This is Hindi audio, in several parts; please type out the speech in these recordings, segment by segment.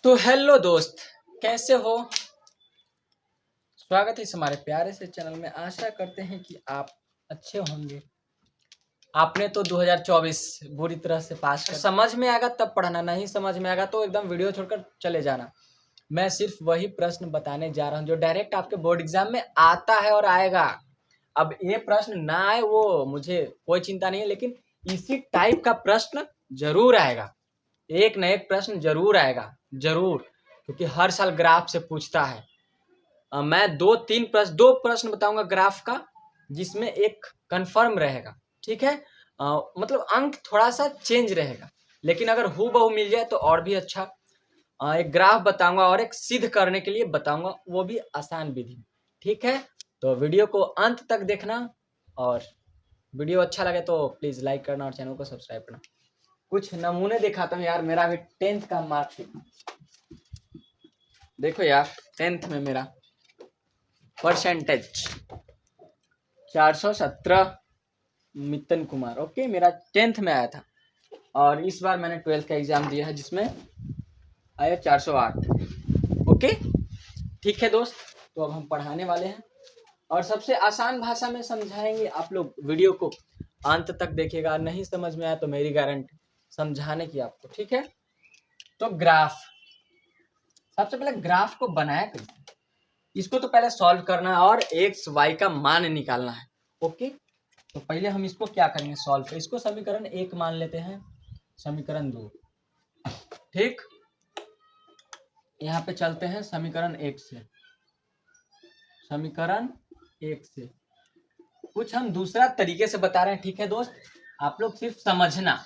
तो हेलो दोस्त, कैसे हो। स्वागत है इस हमारे प्यारे से चैनल में। आशा करते हैं कि आप अच्छे होंगे। आपने तो 2024 बुरी तरह से पास कर, समझ में आएगा तब पढ़ना, नहीं समझ में आएगा तो एकदम वीडियो छोड़कर चले जाना। मैं सिर्फ वही प्रश्न बताने जा रहा हूँ जो डायरेक्ट आपके बोर्ड एग्जाम में आता है और आएगा। अब ये प्रश्न ना आए वो मुझे कोई चिंता नहीं है, लेकिन इसी टाइप का प्रश्न जरूर आएगा। एक न एक प्रश्न जरूर आएगा, जरूर, क्योंकि हर साल ग्राफ से पूछता है। मैं दो प्रश्न बताऊंगा ग्राफ का, जिसमें एक कंफर्म रहेगा, ठीक है। मतलब अंक थोड़ा सा चेंज रहेगा, लेकिन अगर हूबहू मिल जाए तो और भी अच्छा। एक ग्राफ बताऊंगा और एक सिद्ध करने के लिए बताऊंगा, वो भी आसान विधि, ठीक है। तो वीडियो को अंत तक देखना, और वीडियो अच्छा लगे तो प्लीज लाइक करना और चैनल को सब्सक्राइब करना। कुछ नमूने दिखाता हूँ यार, मेरा भी 10th का मार्कशीट देखो यार। 10th में मेरा परसेंटेज 417 मितन कुमार, ओके, मेरा 10th में आया था। और इस बार मैंने 12th का एग्जाम दिया है, जिसमें आया 408, ओके, ठीक है दोस्त। तो अब हम पढ़ाने वाले हैं और सबसे आसान भाषा में समझाएंगे। आप लोग वीडियो को अंत तक देखिएगा, नहीं समझ में आया तो मेरी गारंटी समझाने की आपको, ठीक है। तो ग्राफ, सबसे पहले ग्राफ को बनाया कैसे, इसको तो पहले सॉल्व करना है और एक्स वाई का मान निकालना है, ओके। तो पहले हम इसको क्या करेंगे, सॉल्व। इसको समीकरण 1 मान लेते हैं, समीकरण 2, ठीक। यहाँ पे चलते हैं समीकरण 1 से, समीकरण 1 से कुछ हम दूसरा तरीके से बता रहे हैं, ठीक है दोस्त। आप लोग सिर्फ समझना,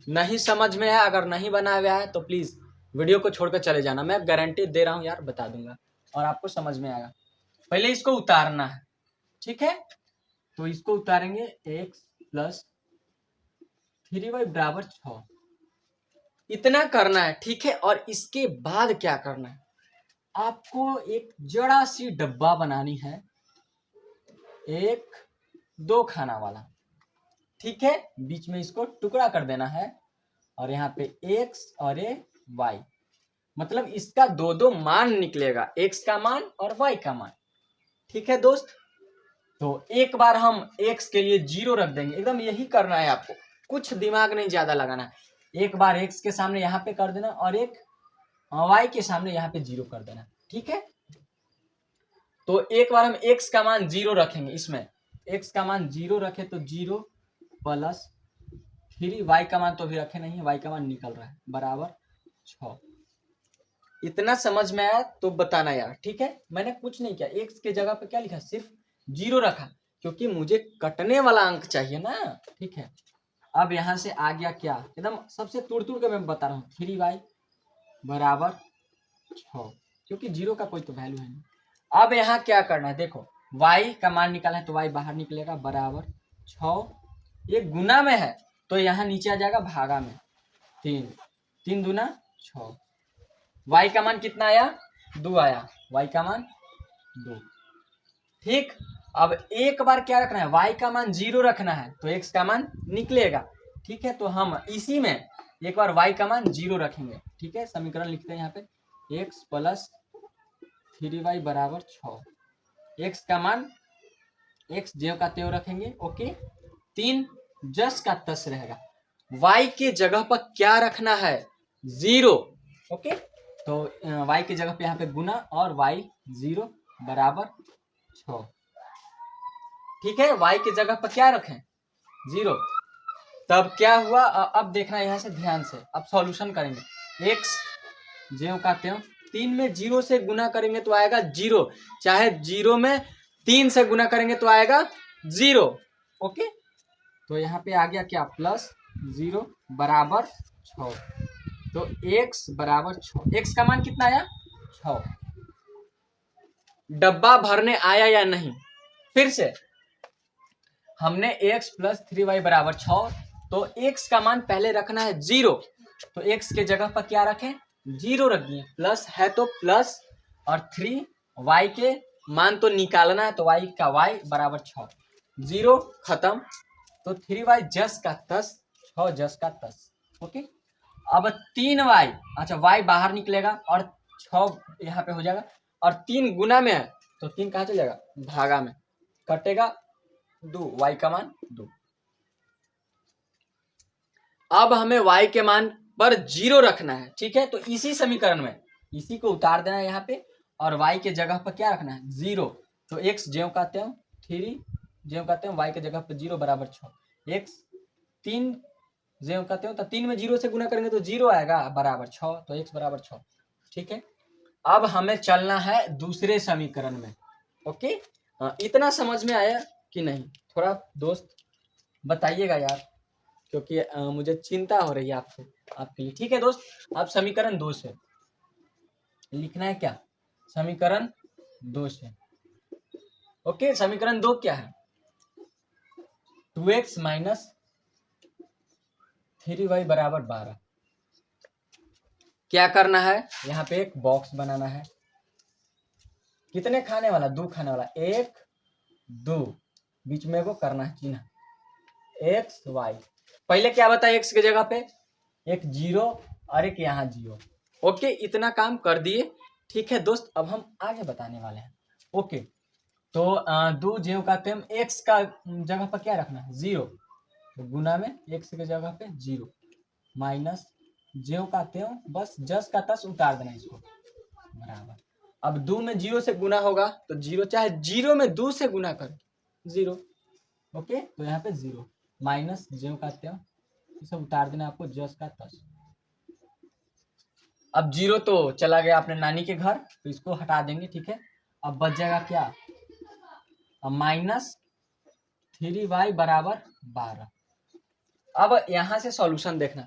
नहीं समझ में है, अगर नहीं बना हुआ है तो प्लीज वीडियो को छोड़कर चले जाना। मैं गारंटी दे रहा हूँ यार, बता दूंगा और आपको समझ में आएगा। पहले इसको उतारना है, ठीक है। तो इसको उतारेंगे, x प्लस 3y बराबर 6, इतना करना है, ठीक है। और इसके बाद क्या करना है, आपको एक जड़ा सी डब्बा बनानी है, एक 2 खाना वाला, ठीक है। बीच में इसको टुकड़ा कर देना है, और यहाँ पे x और ये y, मतलब इसका दो मान निकलेगा, x का मान और y का मान, ठीक है दोस्त। तो एक बार हम x के लिए 0 रख देंगे, एकदम यही करना है आपको, कुछ दिमाग नहीं ज्यादा लगाना है। एक बार x के सामने यहाँ पे कर देना और एक y के सामने यहाँ पे 0 कर देना, ठीक है। तो एक बार हम x का मान 0 रखेंगे, इसमें x का मान 0 रखे तो 0 प्लस 3, y का मान तो अभी रखे नहीं है, y का मान निकल रहा है, बराबर 6। इतना समझ में आया तो बताना यार, ठीक है। मैंने कुछ नहीं किया, x के जगह पे क्या लिखा, सिर्फ 0 रखा, क्योंकि मुझे कटने वाला अंक चाहिए ना, ठीक है। अब यहां से आ गया क्या, एकदम सबसे तुड़ के मैं बता रहा हूँ, 3y बराबर 6, क्योंकि 0 का कोई तो वैल्यू है नहीं। अब यहाँ क्या करना है, देखो y का मान निकाला है तो y बाहर निकलेगा, बराबर 6। ये गुना में है तो यहाँ नीचे आ जाएगा भागा में, 3, 3 दूना 6। y का मान कितना आया, 2 आया, y का मान 2, ठीक। अब एक बार क्या रखना है, y का मान 0 रखना है तो x का मान निकलेगा, ठीक है। तो हम इसी में एक बार y का मान 0 रखेंगे, ठीक है। समीकरण लिखते हैं यहाँ पे, x प्लस 3y बराबर 6, x का मान x ज्यों का त्यों रखेंगे, ओके। 3 जस का तस रहेगा, y के जगह पर क्या रखना है, 0, ओके। तो y के जगह पे यहाँ पे गुना और y 0 बराबर 6, ठीक है। y के जगह पर क्या रखें, 0। तब क्या हुआ, अब देखना यहाँ से ध्यान से, अब सॉल्यूशन करेंगे। x ज्यों का त्यों, 3 में 0 से गुना करेंगे तो आएगा 0, चाहे 0 में 3 से गुना करेंगे तो आएगा 0, ओके। तो यहाँ पे आ गया क्या, प्लस 0 बराबर 6। तो x बराबर 6, x का मान कितना आया, 6। डब्बा भरने आया या नहीं, फिर से हमने x प्लस 3y बराबर 6, तो x का मान पहले रखना है 0, तो x के जगह पर क्या रखें, 0 रख दिए, प्लस है तो प्लस, और 3 y के मान तो निकालना है तो y का y बराबर 6, 0 खत्म। तो 3y जस का तस, 6 जस का तस, ओके। अब 3y, अच्छा y बाहर निकलेगा और 6 यहाँ पे हो जाएगा और 3 गुना में है तो 3 कहाँ चल जाएगा, भागा में, कटेगा 2, y का मान 2। अब हमें y के मान पर 0 रखना है, ठीक है। तो इसी समीकरण में इसी को उतार देना है यहाँ पे और y के जगह पर क्या रखना है, 0। तो x ज्यों का त्यों 3 ज्यों का त्यों y के जगह पर 0 बराबर 6, x 3 ज्यों का त्यों, तो 3 में 0 से गुना करेंगे तो 0 आएगा बराबर 6, तो x बराबर 6, ठीक है। अब हमें चलना है दूसरे समीकरण में, ओके। इतना समझ में आया कि नहीं, थोड़ा दोस्त बताइएगा यार, क्योंकि मुझे चिंता हो रही है आपसे, आपके लिए, ठीक है दोस्त। अब समीकरण 2 से लिखना है क्या, समीकरण 2 से, ओके। समीकरण 2 क्या है, 2x माइनस 3y बराबर 12। क्या करना है, यहाँ पे एक बॉक्स बनाना है, कितने खाने वाला, 2 खाने वाला, 1 2, बीच में वो करना है चिन्ह एक्स वाई। पहले क्या बताया, एक्स की जगह पे एक 0 और एक यहाँ 0, ओके। इतना काम कर दिए, ठीक है दोस्त। अब हम आगे बताने वाले हैं, ओके। तो 2 ज्यों का त्यों एक्स का जगह पर क्या रखना है, 0, तो गुना में एक्स की जगह पे 0 माइनस ज्यों का त्यों बस जस का तस उतार देना इसको बराबर। अब 2 में 0 से गुना होगा तो 0, चाहे 0 में 2 से गुना कर 0, ओके। तो यहाँ पे 0 माइनस ज्यों का त्यों इसे उतार देना आपको जस का तस। अब 0 तो चला गया अपने नानी के घर, तो इसको हटा देंगे, ठीक है। अब बच जाएगा क्या, अब माइनस 3y बराबर 12। अब यहां से सॉल्यूशन देखना,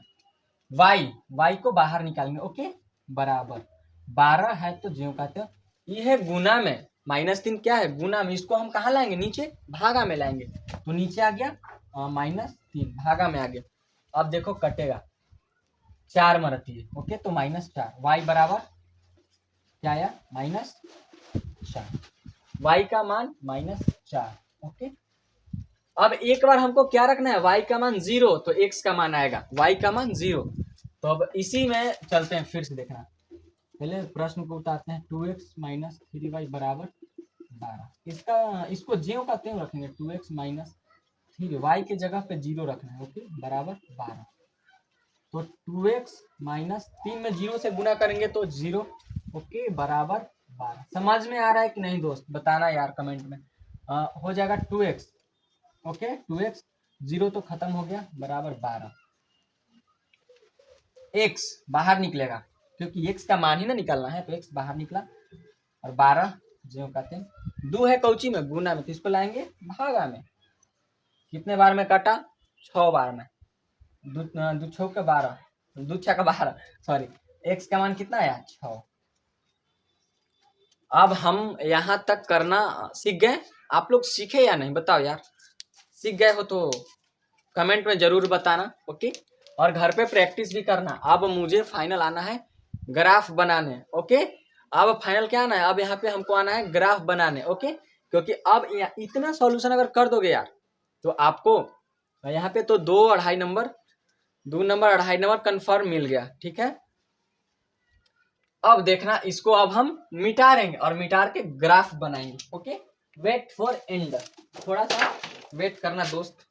y को बाहर निकालेंगे, ओके, बराबर 12 है तो ज्यों का त्यों, ये है गुना में, -3 क्या है, गुना में, इसको हम कहाँ लाएंगे, नीचे भागा में लाएंगे, तो नीचे आ गया -3, भागा में आ गया। अब देखो कटेगा, 4 मरती है, ओके, तो -4, y बराबर क्या आया, -4, y का मान -4, ओके। अब एक बार हमको क्या रखना है, y का मान 0, तो x का मान आएगा, y का मान 0। तो अब इसी में चलते हैं, फिर से देखना, पहले प्रश्न को उतारते हैं, 2x माइनस 3y बराबर 12। इसको ज्यों का त्यों रखेंगे, 2x माइनस 3y के जगह पे 0 रखना है, ओके, बराबर 12। तो 2x माइनस 3 में 0 से गुना करेंगे तो 0, ओके, बराबर 12। समझ में आ रहा है कि नहीं दोस्त, बताना यार कमेंट में। हो जाएगा 2x, ओके, 2x 0 तो खत्म हो गया, बराबर 12। x बाहर निकलेगा क्योंकि x का मान ही ना निकालना है, तो x बाहर निकला और 12 ज्यों का त्यों, 2 है कौची में, गुना में, तो इसको लाएंगे भागा में। कितने बार में काटा, 6 बार में, 2 6 का 12, 2 6 का 12, सॉरी, x का मान कितना आया, 6। अब हम यहाँ तक करना सीख गए, आप लोग सीखे या नहीं बताओ यार, सीख गए हो तो कमेंट में जरूर बताना, ओके। और घर पे प्रैक्टिस भी करना। अब मुझे फाइनल आना है ग्राफ बनाने, ओके। अब फाइनल क्या आना है, अब यहाँ पे हमको आना है ग्राफ बनाने, ओके। क्योंकि अब इतना सॉल्यूशन अगर कर दोगे यार तो आपको यहाँ पे तो 2 2.5 नंबर 2 नंबर 2.5 नंबर कंफर्म मिल गया, ठीक है। अब देखना, इसको अब हम मिटा देंगे और मिटार के ग्राफ बनाएंगे, ओके। वेट फॉर एंड, थोड़ा सा वेट करना दोस्त।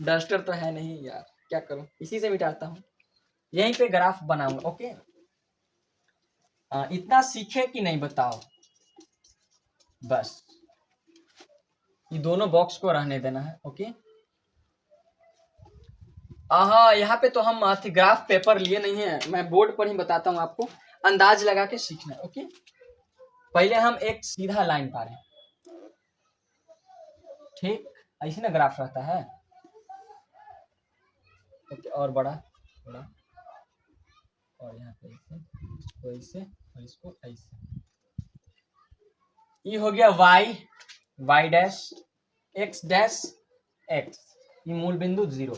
डस्टर तो है नहीं यार, क्या करूं, इसी से मिटाता हूं, यहीं पे ग्राफ बनाऊंगा, ओके। इतना सीखे कि नहीं बताओ, बस ये दोनों बॉक्स को रहने देना है, ओके। हाँ, यहाँ पे तो हम ग्राफ पेपर लिए नहीं है, मैं बोर्ड पर ही बताता हूँ आपको, अंदाज लगा के सीखना है, ओके। पहले हम एक सीधा लाइन पा रहे हैं, ठीक, ऐसे ना ग्राफ रहता है, ओके, और बड़ा बड़ा, और यहाँ पे इसको ऐसे और इसको ऐसे, ये हो गया y dash x dash x, ये मूल बिंदु 0,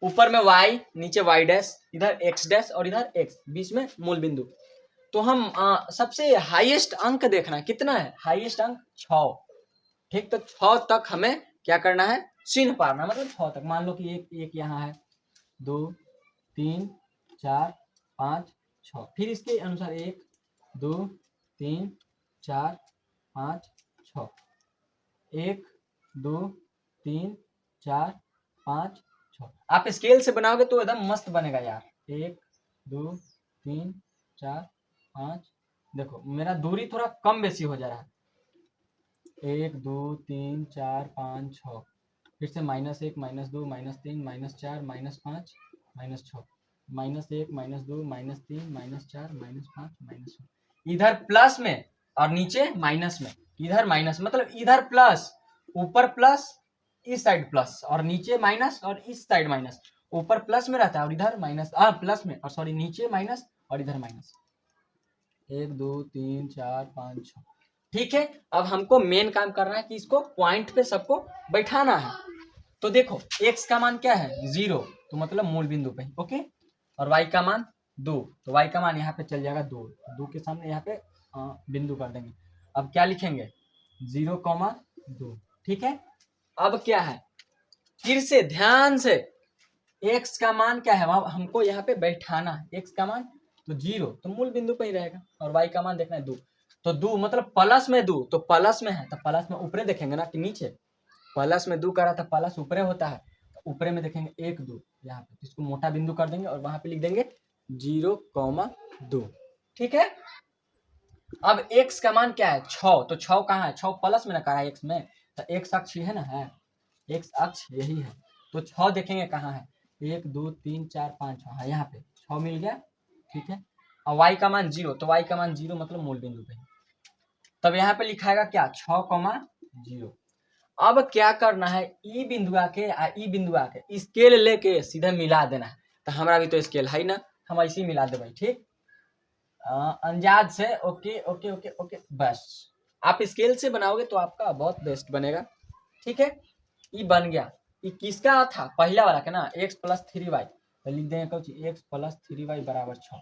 ऊपर में y, नीचे y डैश, इधर x डैश और इधर x, बीच में मूल बिंदु। तो हम सबसे हाईएस्ट अंक देखना, कितना है हाईएस्ट अंक, 6, ठीक। तो 6 तक हमें क्या करना है, चिन्ह पारना, मतलब 6 तक। मान लो कि एक यहाँ है, 2 3 4 5 6, फिर इसके अनुसार 1 2 3 4 5 6, 1 2 3 4 5 6। आप स्केल से बनाओगे तो एकदम मस्त बनेगा यार। 1 2 3 4 5, देखो मेरा दूरी थोड़ा कम बेसी हो जा रहा है। 1 2 3 4 5 6, फिर से -1 -2 -3 -4 -5 -6, -1 -2 -3 -4 -5 -6। इधर प्लस में और नीचे माइनस में, इधर माइनस मतलब इधर प्लस, ऊपर प्लस, इस साइड प्लस, और नीचे माइनस और इस साइड माइनस। ऊपर प्लस में रहता है और इधर माइनस, प्लस में और सॉरी नीचे माइनस और इधर माइनस। 1 2 3 4 5 6, ठीक है। अब हमको मेन काम करना है कि इसको पॉइंट पे सबको बैठाना है। तो देखो x का मान क्या है 0, तो मतलब मूल बिंदु पे, ओके। और y का मान 2, तो y का मान यहाँ पे चल जाएगा 2, 2 के सामने यहाँ पे बिंदु कर देंगे। अब क्या लिखेंगे 0,2, ठीक है। अब क्या है, फिर से ध्यान से x का मान क्या है हमको यहाँ पे बैठाना है। x का मान तो 0, तो मूल बिंदु पे ही रहेगा। और y का मान देखना है 2, तो 2 मतलब प्लस में 2, तो प्लस में है तो प्लस में ऊपरे देखेंगे ना कि नीचे। प्लस में 2 करा था, प्लस ऊपरे होता है, तो ऊपरे में देखेंगे 1 2 यहाँ पे, इसको मोटा बिंदु कर देंगे और वहां पे लिख देंगे 0,2, ठीक है। अब x का मान क्या है 6, तो 6 कहाँ है, 6 प्लस में ना करा है x में, तो x अक्ष है ना, है x अक्ष यही है। तो 6 देखेंगे कहाँ है, 1 2 3 4 5 6, यहाँ पे 6 मिल गया, ठीक है। और y का मान 0, तो y का मान 0 मतलब मूल बिंदु पे। तब यहाँ पे लिखाएगा क्या 6,0। अब क्या करना है, ई बिंदु आके स्केल लेके सीधे मिला देना है। तो हमारा भी तो स्केल है ना, हम ऐसे ही मिला दे भाई, ठीक। अंदाज से ओके ओके ओके ओके, बस आप स्केल से बनाओगे तो आपका बहुत बेस्ट बनेगा, ठीक है। ये बन गया, ये किसका था पहला वाला का ना, x + 3y, तो लिख देंगे कुछ x + 3y = 6।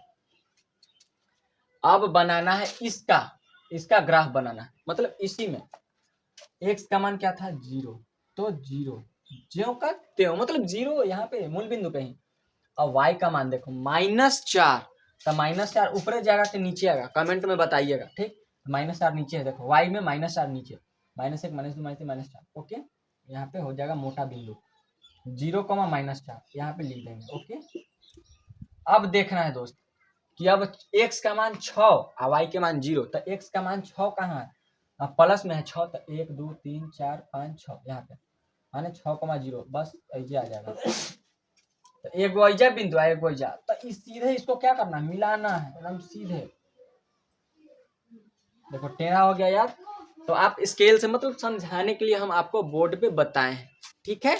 अब बनाना है इसका ग्राफ बनाना है, मतलब इसी में x का मान क्या था 0, तो 0 ज्यों का त्यों, मतलब 0 यहाँ पे मूल बिंदु पे ही। और y का मान देखो -4, तो -4 ऊपर जाएगा कि नीचे आएगा, कमेंट में बताइएगा, ठीक। -4 नीचे है, देखो y में -4 नीचे, -1 -2 -3 -4, ओके। यहाँ पे हो जाएगा मोटा बिंदु 0, -4 यहाँ पे लिख देंगे, ओके। अब देखना है दोस्त कि अब x का मान 6 और y के मान 0, तो x का मान 6 कहाँ है, प्लस में है 6, तो 1 2 3 4 5 6 यहाँ पे, माने 6,0, बस ऐसे आ जाएगा। तो एक वैजा बिंदु है, एक वैजा, तो सीधे इसको क्या करना है, मिलाना है एकदम सीधे। देखो टेढ़ा हो गया यार, तो आप स्केल से मतलब समझाने के लिए हम आपको बोर्ड पे बताए हैं, ठीक है।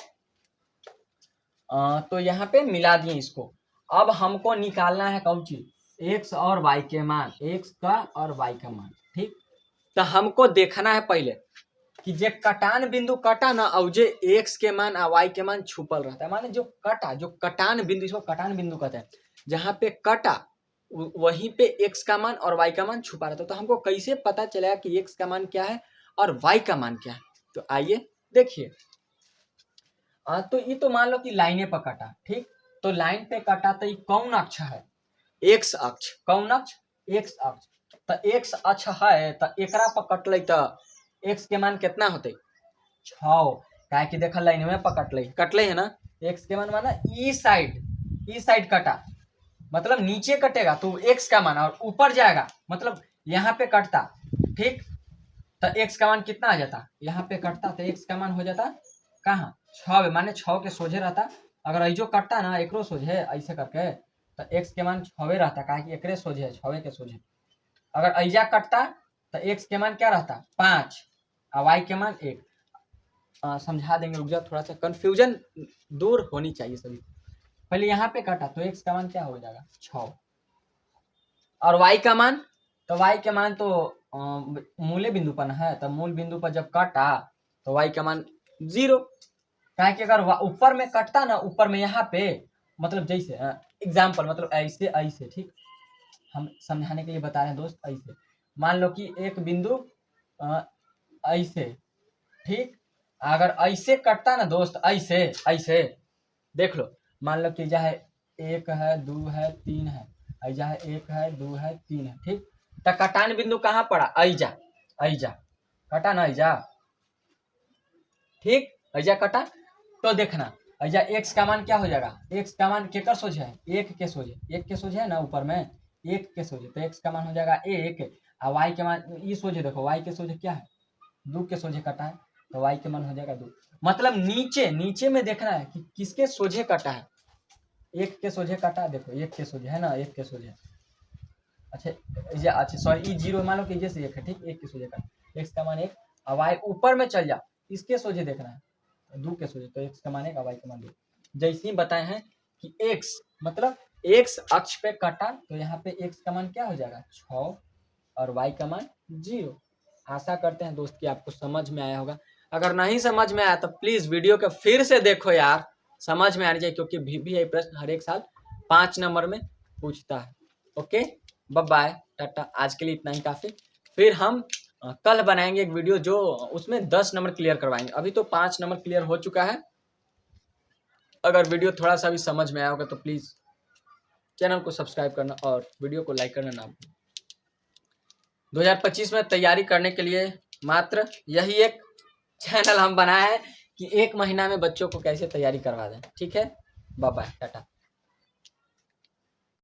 तो यहाँ पे मिला दिए इसको। अब हमको निकालना है कौन चीज, x और y के मान, x का और y का मान, ठीक। तो हमको देखना है पहले कि जे कटान बिंदु कटा ना, और जे x के मान और y के मान छुपल रहता है, माने जो कटान बिंदु, इसको कटान बिंदु कहते हैं, जहाँ पे कटा वहीं पे x का मान और y का मान छुपा रहता है। तो हमको कैसे पता चलेगा कि x का मान क्या है और y का मान क्या है, तो आइए देखिए। तो ये तो मान लो कि लाइने पर कटा, ठीक। तो लाइन पे कटा तो ये कौन अक्ष है, x अक्ष, कौन अक्ष, x अक्ष। तो x अक्ष है, तो एकरा पर कटले तो x के मान कितना होते 6, काहे कि देखा लाइन में कटले है ना। x के मान माना ई साइड कटा, मतलब नीचे कटेगा तो x का मान, और ऊपर जाएगा मतलब यहाँ पे कटता, ठीक। तो x का मान कितना आ जाता, यहाँ पे कटता तो x का मान हो जाता कहाँ 6, माने 6 के सोझे रहता। अगर ऐजो कटता ना एकरो सोझे ऐसे करके, तो x के मान 6 रहता, काहे कि एकरे सोझे है, 6 के सोझे। अगर ऐजा कटता तो x के मान क्या रहता 5 और y के मान 1। समझा देंगे, रुक जाओ, थोड़ा सा कंफ्यूजन दूर होनी चाहिए सभी। पहले यहाँ पे कटा तो x का मान क्या हो जाएगा 6, और y का मान, तो y के मान तो मूल बिंदु पर है, तो मूल बिंदु पर जब कटा तो y का मान 0, काहे कि अगर ऊपर में कटता ना, ऊपर में यहाँ पे मतलब जैसे एग्जाम्पल, मतलब ऐसे, ठीक। हम समझाने के लिए बता रहे हैं दोस्त, ऐसे मान लो कि एक बिंदु ऐसे, ठीक। अगर ऐसे कटता ना दोस्त, ऐसे देख लो, मान लो कि चाहे एक है, दो है, तीन है, ऐजा है, एक है, दो है, तीन है, ठीक। तो कटान बिंदु कहाँ पड़ा, ऐजा, ऐजा कटा ना, ऐजा, ठीक, ऐजा कटा। तो देखना ऐजा x का मान क्या हो जाएगा, x का मान केकर सोझे है, एक के सोझे, एक के सोझे है ना ऊपर में, एक के सोझे, तो x का मान हो जाएगा एक, और y के मान ये सोझे, देखो y के सोझे क्या है, दो के सोझे कटा है, तो y के मान हो जाएगा दो। मतलब नीचे नीचे में देखना है कि किसके सोझे कटा है, एक के सोझे कटा, देखो एक के सोझे है ना, एक के सोझे, अच्छा अच्छा सॉरी, जीरो मान लो कि जैसे एक है, ठीक, एक के सोझे कटा, x का मान एक, और y ऊपर में चल जा, इसके सोझे देखना है, दो के सोझे, तो x का मान एक, y का मान दो। जैसे ही बताए हैं कि x मतलब x अक्ष पे कटा, तो यहाँ पे x का मान क्या हो जाएगा 6 और y का मान 0। आशा करते हैं दोस्त कि आपको समझ में आया होगा। अगर नहीं समझ में आया तो प्लीज वीडियो को फिर से देखो यार, समझ में आनी चाहिए, क्योंकि भी प्रश्न हर एक साल 5 नंबर में पूछता है। ओके, बाय बाय, टाटा, आज के लिए इतना ही काफी। फिर हम कल बनाएंगे एक वीडियो जो उसमें 10 नंबर क्लियर करवाएंगे। अभी तो 5 नंबर क्लियर हो चुका है। अगर वीडियो थोड़ा सा भी समझ में आया होगा तो प्लीज चैनल को सब्सक्राइब करना और वीडियो को लाइक करना ना भूलें। 2025 में तैयारी करने के लिए मात्र यही एक चैनल हम बनाए हैं कि 1 महीना में बच्चों को कैसे तैयारी करवा दें। ठीक है, बाय बाय, टाटा।